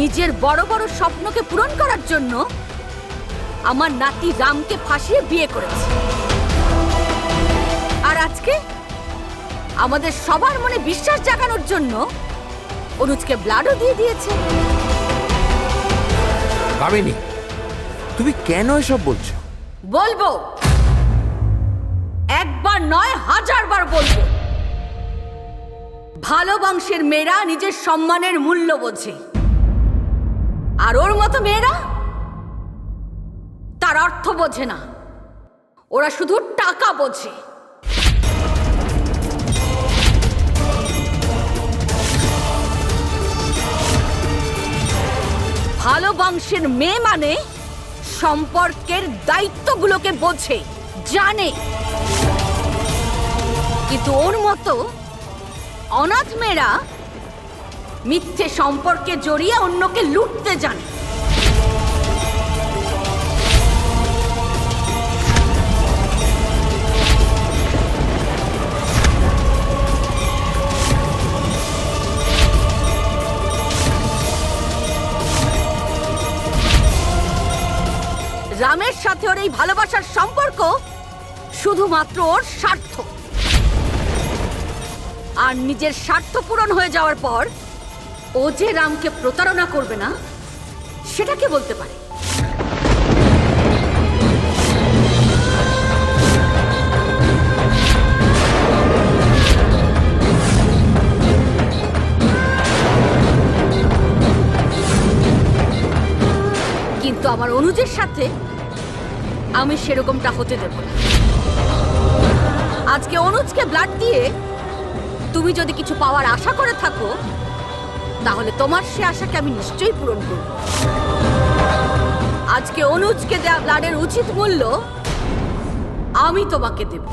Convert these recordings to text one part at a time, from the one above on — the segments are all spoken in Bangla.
নিজের বড় বড় স্বপ্নকে পূরণ করার জন্য আমার নাতি রামকে ফাঁসিয়ে বিয়ে করেছে। আর আজকে আমাদের সবার মনে বিশ্বাস জাগানোর জন্য অনুজকে ব্লাডও দিয়ে দিয়েছে। কামিনী, তুমি কেন এসব বলছো? বলবো, একবার নয় 1000 বার বলবো। ভালো বংশের মেয়েরা নিজের সম্মানের মূল্য বোঝে, আর ওর মতো মেয়েরা তার অর্থ বোঝে না। ওরা শুধু টাকা বোঝে। ভালো বংশের মেয়ে মানে সম্পর্কের দায়িত্বগুলোকে বোঝে, জানে। কিন্তু ওর মতো অনাথ মেয়েরা মিথ্যে সম্পর্কে জড়িয়ে অন্যকে লুটতে জানে। রামের সাথে ওর এই ভালোবাসার সম্পর্ক শুধুমাত্র ওর স্বার্থ। আর নিজের স্বার্থ পূরণ হয়ে যাওয়ার পর ও যে রামকে প্রতারণা করবে না, সেটা কে বলতে পারে? কিন্তু আমার অনুজের সাথে আমি সেরকমটা হতে দেব না। আজকে অনুজকে ব্লাড দিয়ে তুমি যদি কিছু পাওয়ার আশা করে থাকো, তাহলে তোমার সে আশাকে আমি নিশ্চয়ই পূরণ করব। আজকে অনুজকে দেয়া ব্লাডের উচিত মূল্য আমি তোমাকে দেব।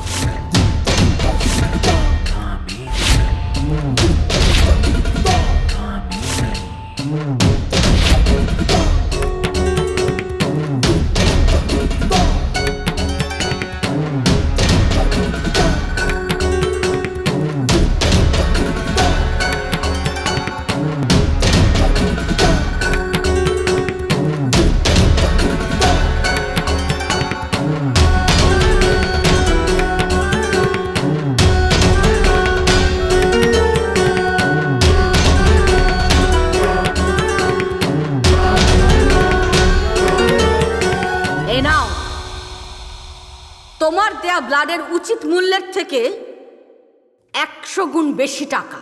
তোমার দেয়া ব্লাডের উচিত মূল্যের থেকে 100 গুণ বেশি টাকা।